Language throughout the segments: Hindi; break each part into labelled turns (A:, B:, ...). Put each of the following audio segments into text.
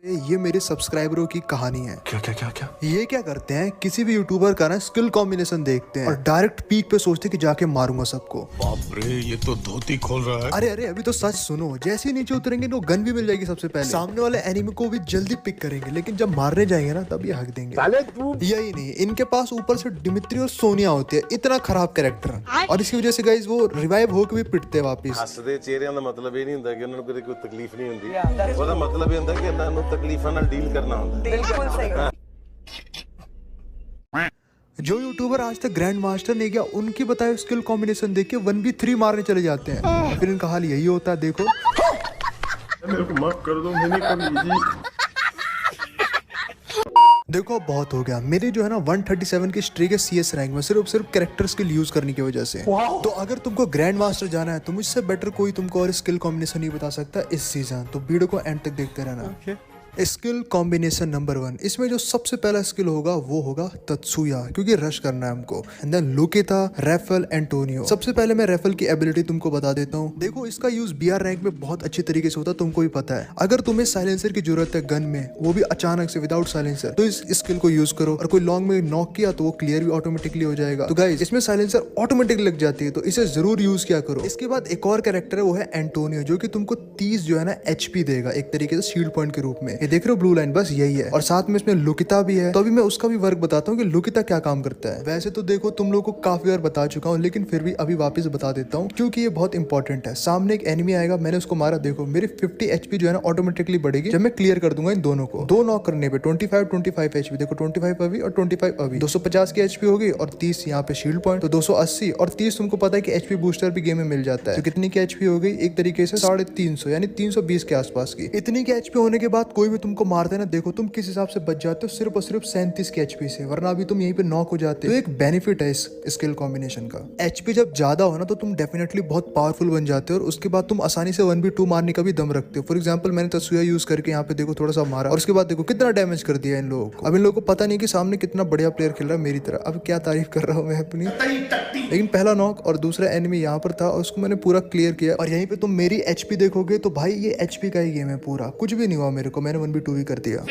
A: ये मेरे सब्सक्राइबरों की कहानी है।
B: क्या क्या क्या क्या
A: ये क्या करते हैं, किसी भी यूट्यूबर का ना स्किल कॉम्बिनेशन देखते हैं और डायरेक्ट पीक पे सोचते हैं कि जाके मारूंगा सबको।
B: बाप रे, ये तो धोती खोल रहा है।
A: अरे अरे अभी तो सच सुनो, जैसे ही नीचे उतरेंगे तो गन भी मिल जाएगी सबसे पहले। सामने वाले एनिमी को भी जल्दी पिक करेंगे, लेकिन जब मारने जाएंगे ना तब ये हक देंगे। यही नहीं, इनके पास ऊपर से डिमित्री और सोनिया होती है, इतना खराब कैरेक्टर। और इसकी वजह से गाइस वो रिवाइव होकर भी पिटते हैं वापिस।
C: ਹੱਸਦੇ ਚਿਹਰਿਆਂ ਦਾ ਮਤਲਬ ਇਹ ਨਹੀਂ ਹੁੰਦਾ ਕਿ ਉਹਨਾਂ ਨੂੰ ਕਦੇ ਕੋਈ ਤਕਲੀਫ ਨਹੀਂ ਹੁੰਦੀ। ਉਹਦਾ ਮਤਲਬ ਇਹ ਹੁੰਦਾ ਕਿ ਇਹਨਾਂ ਨੂੰ ਤਕਲੀਫਾਂ ਨਾਲ ਡੀਲ ਕਰਨਾ ਹੁੰਦਾ।
D: बिल्कुल सही।
A: जो यूट्यूबर आज तक ग्रैंड मास्टर नहीं गया, उनकी बताए स्किल कॉम्बिनेशन देख के 1v3 मारने चले जाते हैं। फिर इनका हाल यही होता है, देखो।
C: मेरे को माफ कर दो, मैंने कर लीजिए।
A: देखो अब बहुत हो गया। मेरे जो है ना 137 की स्ट्रीक है CS रैंक में, सिर्फ कैरेक्टर स्किल यूज करने की वजह से। तो अगर तुमको ग्रैंड मास्टर जाना है तो मुझसे बेटर कोई तुमको और स्किल कॉम्बिनेशन नहीं बता सकता इस सीजन। तो वीडियो को एंड तक देखते रहना। स्किल कॉम्बिनेशन नंबर 1, इसमें जो सबसे पहला स्किल होगा वो होगा तत्सुया, क्योंकि रश करना है हमको। And then Lucita, Rafael, Antonio. सबसे पहले मैं रैफल की एबिलिटी तुमको बता देता हूँ। देखो इसका यूज BR रैंक में बहुत अच्छी तरीके से होता है, तुमको भी पता है। अगर तुम्हें साइलेंसर की जरूरत है गन में, वो भी अचानक से विदाउट साइलेंसर, तो इस स्किल को यूज करो। और कोई लॉन्ग में नॉक किया तो वो क्लियर भी ऑटोमेटिकली हो जाएगा। तो गाइस इसमें साइलेंसर ऑटोमेटिकली लग जाती है, तो इसे जरूर यूज किया करो। इसके बाद एक और कैरेक्टर है, वो है एंटोनियो, जो कि तुमको 30 जो है ना HP देगा एक तरीके से शील्ड पॉइंट के रूप में। ये देख रहे हो ब्लू लाइन, बस यही है। और साथ में इसमें लुकिता भी है। तो अभी मैं उसका भी वर्क बताता हूँ कि लुकिता क्या काम करता है। वैसे तो देखो तुम लोगों को काफी बार बता चुका हूँ, लेकिन फिर भी अभी वापस बता देता हूँ, क्योंकि ये बहुत इंपॉर्टेंट है। सामने एक एनिमी आएगा, मैंने उसको मारा, देखो मेरी 50 HP जो है ना ऑटोमेटिकली बढ़ेगी जब मैं क्लियर कर दूंगा इन दोनों को। 2 नॉक करने पे 25 HP, देखो 25 अभी और 25 अभी। 250 की HP होगी और 30 यहाँ पे शील्ड पॉइंट, तो 280 और 30 तुमको पता है कि HP बूस्टर भी गेम में मिल जाता है। तो कितनी की HP हो गई, एक तरीके से 350 यानी 320 के आसपास की। इतनी की HP होने के बाद कोई भी तुमको मारता है ना, देखो तुम किस हिसाब से बच जाते हो, सिर्फ और सिर्फ 37 के HP से, वरना अभी तुम यहीं पे नॉक हो जाते हो। तो एक बेनिफिट है इस स्किल कॉम्बिनेशन का। HP जब ज्यादा हो ना तो तुम डेफिनेटली बहुत पावरफुल बन जाते हो, और उसके बाद तुम आसानी से 1v2 मारने का भी दम रखते हो। फॉर एग्जाम्पल मैंने तत्सुया यूज करके यहाँ पे देखो थोड़ा सा मारा, और उसके बाद देखो कितना डैमेज कर दिया इन लोगों को। अब इन लोगों को पता नहीं कि सामने कितना बढ़िया प्लेयर खेल रहा है मेरी तरह। अब क्या तारीफ कर रहा हूँ मैं अपनी, लेकिन पहला नॉक और दूसरा एनिमी यहाँ पर था और उसको मैंने पूरा क्लियर किया। और यहीं पे तुम मेरी HP देखोगे तो भाई ये HP का ही गेम है पूरा, कुछ भी नहीं हुआ मेरे को, मैंने 1v2 भी कर दिया।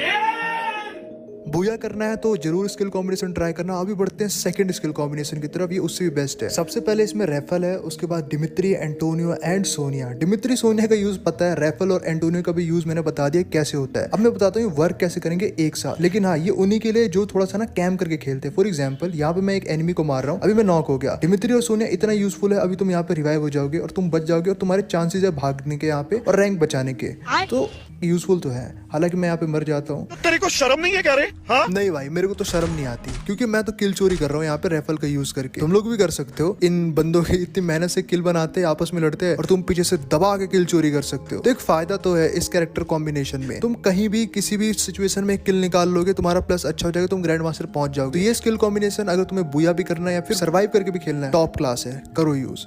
A: बूया करना है तो जरूर स्किल कॉम्बिनेशन ट्राई करना। अभी बढ़ते हैं सेकंड स्किल कॉम्बिनेशन की तरफ, ये उससे भी बेस्ट है। सबसे पहले इसमें रैफल है, उसके बाद Dimitri, Antonio and Sonia. Dimitri Sonia का यूज पता है, रैफल और एंटोनियो का भी यूज मैंने बता दिया कैसे होता है। अब मैं बताता हूँ वर्क कैसे करेंगे एक साथ। लेकिन हाँ, ये उन्हीं के लिए जो थोड़ा सा ना कैम करके खेलते हैं। फॉर एग्जाम्पल यहाँ पे मैं एक एनिमी को मार रहा हूँ, अभी मैं नॉक हो गया। डिमित्री और सोनिया इतना यूजफुल है, अभी तुम यहाँ पे रिवाइव हो जाओगे और तुम बच जाओगे, और तुम्हारे चांसेस है भागने के यहाँ पे और रैंक बचाने के, तो यूजफुल तो है। हालांकि मैं यहाँ पे मर जाता हूँ।
B: तेरे को शर्म नहीं है क्या रे? हाँ?
A: नहीं भाई, मेरे को तो शर्म नहीं आती, क्योंकि मैं तो किल चोरी कर रहा हूँ यहाँ पे रैफल का यूज करके। तुम लोग भी कर सकते हो। इन बंदों की इतनी मेहनत से किल बनाते हैं, आपस में लड़ते हैं, और तुम पीछे से दबा के किल चोरी कर सकते हो। तो एक फायदा तो है इस कैरेक्टर कॉम्बिनेशन में, तुम कहीं भी किसी भी सिचुएशन में किल निकाल लोगे, तुम्हारा प्लस अच्छा हो जाएगा, तुम ग्रैंड मास्टर पहुंच जाओगे। तो ये स्किल कॉम्बिनेशन अगर तुम्हें बुया भी करना है या फिर सर्वाइव करके भी खेलना है, टॉप क्लास है, करो यूज।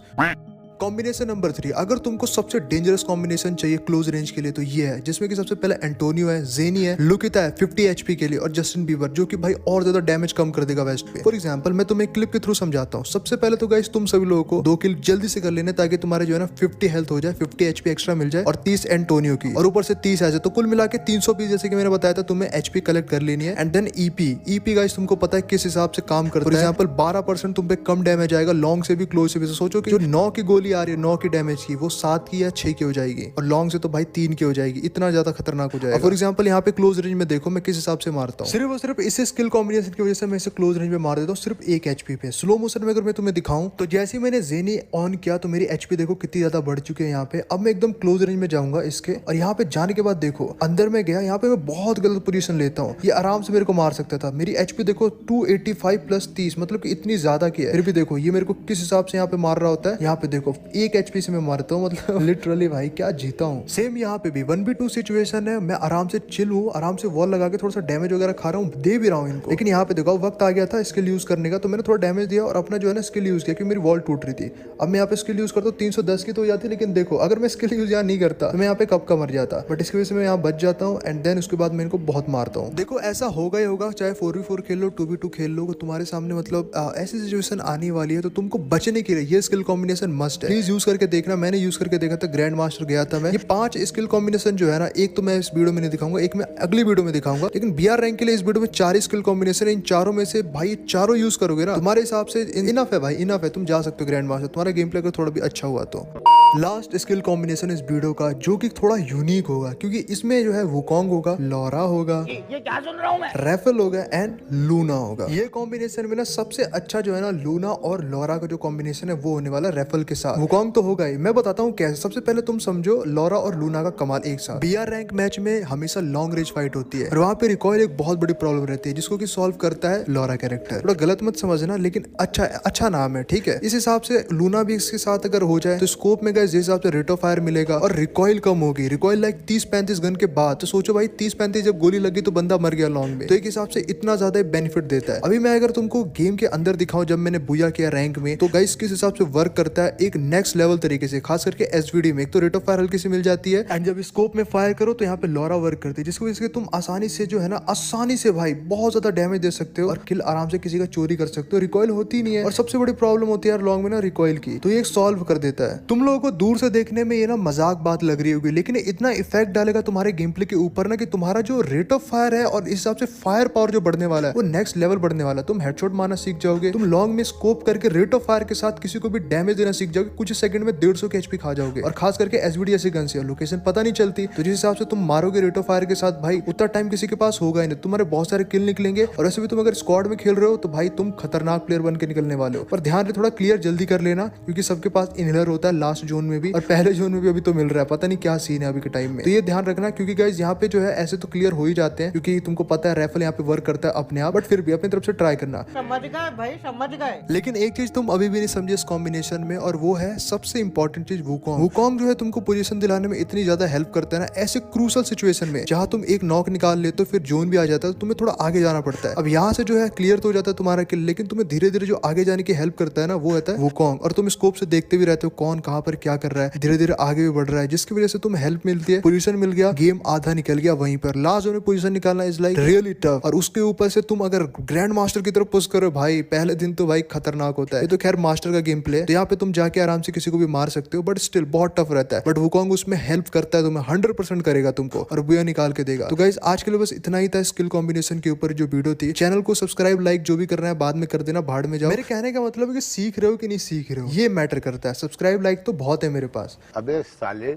A: कॉम्बिनेशन नंबर 3, अगर तुमको सबसे डेंजरस कॉम्बिनेशन चाहिए क्लोज रेंज के लिए तो ये है, जिसमें कि सबसे पहले एंटोनियो है, जेनी है, लुकिता है 50 HP के लिए, और जस्टिन बीबर, जो कि भाई और ज्यादा डैमेज कम कर देगा वेस्ट पे। फॉर एग्जांपल मैं तुम्हें क्लिप के थ्रू समझाता हूँ। सबसे पहले तो गाइस तुम सभी लोगों को 2 किल जल्दी से कर लेने, ताकि तुम्हारे जो है ना 50 हेल्थ हो जाए, 50 HP एक्स्ट्रा मिल जाए, और 30 एंटोनियो की, और ऊपर से 30 ऐसे, तो कुल मिला के 320 जैसे कि मैंने बताया था तुम्हें HP कलेक्ट कर लेनी है। एंड देन EP गाइस तुमको पता है किस हिसाब से काम करता है। फॉर एग्जाम्पल 12% तुम पे कम डैमेज आएगा, लॉन्ग से भी क्लोज से भी। सोचो कि जो 9 की गोली आ रही है, 9 की डैमेज की, वो 7 की या 6 की हो जाएगी, और लॉन्ग से तो भाई 3 की हो जाएगी। इतना ज्यादा खतरनाक हो जाएगा। फॉर एग्जांपल यहाँ पे क्लोज रेंज में देखो मैं किस हिसाब से मारता हूँ। सिर्फ और सिर्फ इस स्किल कॉम्बिनेशन की वजह से मैं इसे क्लोज रेंज में मार देता हूँ, सिर्फ 1 HP पे। स्लो मोशन में अगर मैं तुम्हें दिखाऊं तो जैसे ही मैंने जेनी ऑन किया तो मेरी HP देखो कितनी ज्यादा बढ़ चुकी है यहाँ पे। अब मैं एकदम क्लोज रेंज में जाऊंगा इसके, और यहाँ पे जाने के बाद देखो अंदर में गया, यहाँ पे मैं बहुत गलत पोजीशन लेता हूँ, ये आराम से मेरे को मार सकता था। मेरी HP देखो 285 प्लस 30, मतलब कि इतनी ज्यादा की है। फिर भी देखो ये मेरे को किस हिसाब से यहाँ पे मार रहा होता है। यहाँ पे देखो 1 HP से मैं मारता हूँ, मतलब लिटरली भाई क्या जीता हूँ। सेम यहाँ पे भी 1v2 सिचुएशन है, मैं आराम से चिल हूँ, आराम से वॉल लगा के थोड़ा सा डैमेज वगैरह खा रहा हूँ, दे भी रहा हूँ इनको। लेकिन यहाँ पे देखो वक्त आ गया था स्किल यूज करने का, तो मैंने थोड़ा डैमेज दिया और अपना जो है ना स्किल यूज किया, क्योंकि मेरी वॉल टूट रही थी। अब मैं यहाँ पे स्किल यूज करता हूँ 310 की तो हो जाती, लेकिन देखो अगर मैं स्किल यूज यहाँ नहीं करता तो मैं यहाँ पे कब का मर जाता, बट इसकी वजह से मैं यहाँ बच जाता हूँ। एंड देन उसके बाद मैं इनको बहुत मारता हूँ। देखो ऐसा होगा ही होगा, चाहे 4v4 खेल लो, 2v2 खेल लो, तुम्हारे सामने मतलब ऐसी सिचुएशन आने वाली है, तो तुमको बचने के लिए ये स्किल कॉम्बिनेशन मस्ट है। प्लीज यूज करके देखना। मैंने यूज करके देखा था, ग्रैंड मास्टर गया था मैं। ये 5 स्किल कॉम्बिनेशन जो है ना, एक तो मैं इस वीडियो में नहीं दिखाऊंगा, एक मैं अगली वीडियो में दिखाऊंगा, लेकिन BR रैंक के लिए इस वीडियो में 4 स्किल कॉम्बिनेशन है। इन चारों में से भाई चारों यूज करोगे ना, तुम्हारे हिसाब से इनफ है भाई, इनफ है, तुम जा सकते हो ग्रैंड मास्टर। तुम्हारा गेम प्ले अगर थोड़ा भी अच्छा हुआ तो। लास्ट स्किल कॉम्बिनेशन इस वीडियो का जो कि थोड़ा यूनिक होगा, क्योंकि इसमें जो है वुकोंग होगा, लॉरा होगा,
D: ये क्या सुन रहा हूँ मैं?
A: रैफल होगा एंड लूना होगा। ये कॉम्बिनेशन में ना सबसे अच्छा जो है ना, लूना और लॉरा का जो कॉम्बिनेशन है वो होने वाला रैफल के साथ। वुकोंग तो होगा ही, मैं बताता हूँ कैसे। सबसे पहले तुम समझो लॉरा और लूना का कमाल एक साथ। BR रैंक मैच में हमेशा लॉन्ग रेंज फाइट होती है और वहाँ पे रिकॉइल एक बहुत बड़ी प्रॉब्लम रहती है, जिसको कि सॉल्व करता है लॉरा कैरेक्टर। थोड़ा गलत मत समझना, लेकिन अच्छा नाम है, ठीक है। इस हिसाब से लूना भी इसके साथ अगर हो जाए तो स्कोप में जिस हिसाब से रेट ऑफ फायर मिलेगा और रिकॉइल कम होगी। रिकॉइल लाइक 30-35 गन के बाद, तो सोचो भाई 30-35 जब गोली लगी तो बंदा मर गया लॉन्ग में, तो एक हिसाब से इतना ज्यादा बेनिफिट देता है। अभी मैं अगर तुमको गेम के अंदर दिखाऊं, जब मैंने बुया किया रैंक में, तो गाइस किस हिसाब से वर्क करता है एक नेक्स्ट लेवल तरीके से, खास करके SVD में। एक तो रेट ऑफ फायर हल्की से मिल जाती है एंड जब स्कोप में फायर करो तो यहाँ पे लॉरा वर्क करती है, जिसकी वजह से तुम आसानी से जो है ना, आसानी से भाई बहुत ज्यादा डैमेज दे सकते हो और किल आराम से किसी का चोरी कर सकते हो। रिकॉइल होती नहीं है और सबसे बड़ी प्रॉब्लम होती है यार लॉन्ग में ना रिकॉइल की, तो ये सॉल्व कर देता है। तुम लोगों को दूर से देखने में ये ना मजाक बात लग रही होगी, लेकिन इतना इफेक्ट डालेगा तुम्हारे गेम प्ले के ऊपर ना, कि तुम्हारा जो रेट ऑफ फायर है और इस हिसाब से फायर पावर जो बढ़ने वाला है वो नेक्स्ट लेवल बढ़ने वाला है। तुम हेडशॉट मारना सीख जाओगे, तुम लॉन्ग में स्कोप करके रेट ऑफ फायर के साथ किसी को भी डैमेज देना सीख जाओगे, कुछ सेकंड में 150 के HP खा जाओगे। और खास करके SVD ऐसी गन से लोकेशन पता नहीं चलती, तो जिस हिसाब से तुम मारोगे रेट ऑफ फायर के साथ, भाई उतना टाइम किसी के पास होगा ही नहीं, तुम्हारे बहुत सारे किल निकलेंगे। और ऐसे भी तुम अगर स्क्वाड में खेल रहे हो तो भाई तुम खतरनाक प्लेयर बन के निकलने वाले हो। पर ध्यान रहे, थोड़ा क्लियर जल्दी कर लेना, क्योंकि सबके पास इनहेलर होता है लास्ट जोन में भी और पहले जोन में भी अभी तो मिल रहा है, पता नहीं क्या सीन है अभी के टाइम में। तो ये ध्यान रखना, क्योंकि गाइस यहाँ पे जो है ऐसे तो क्लियर हो ही जाते हैं, क्योंकि तुमको पता है राइफल यहाँ पे वर्क करता है अपने आप, बट फिर भी अपनी तरफ से ट्राई करना।
D: समझ गए भाई, समझ गए।
A: लेकिन एक चीज तुम अभी भी नहीं समझे इस कॉम्बिनेशन में, और वो है सबसे इंपॉर्टेंट चीज वुकोंग। वुकोंग जो है तुमको पोजीशन दिलाने में इतनी ज्यादा हेल्प करता है ना, ऐसे क्रूशल सिचुएशन में जहाँ तुम एक नॉक निकाल लेते हो, फिर जोन भी आ जाता है, तो तुम्हें थोड़ा आगे जाना पड़ता है। अब यहाँ से जो है क्लियर तो हो जाता है तुम्हारा किल, लेकिन तुम्हें धीरे धीरे जो आगे जाने की हेल्प करता है ना, वो रहता है वुकोंग। और तुम स्कोप से देखते भी रहते हो कौन कहाँ पर क्या कर रहा है, धीरे धीरे आगे भी बढ़ रहा है, जिसकी वजह से तुम्हें हेल्प मिलती है, पोजीशन मिल गया, गेम आधा निकल गया वहीं पर। लास्ट जोन में पोजीशन निकालना इज लाइक रियली टफ, और उसके ऊपर से तुम अगर ग्रैंड मास्टर की तरफ पुश करो भाई, पहले दिन तो भाई खतरनाक होता है। ये तो खैर मास्टर का गेम प्ले है, तो यहाँ पे तुम जाके आराम से किसी को भी मार सकते हो, बट स्टिल बहुत टफ रहता है। बट वुकोंग उसमें हेल्प करता है, तुम्हें 100% करेगा तुमको और बुया निकाल के देगा। तो गाइस आज के लिए बस इतना ही था स्किल कॉम्बिनेशन के ऊपर जो वीडियो थी। चैनल को सब्सक्राइब, लाइक जो भी करना है बाद में कर देना, भाड़ में जाओ। मेरे कहने का मतलब है कि सीख रहे हो कि नहीं सीख रहे हो, ये मैटर करता है। सब्सक्राइब लाइक तो बहुत है मेरे पास।
E: अबे साले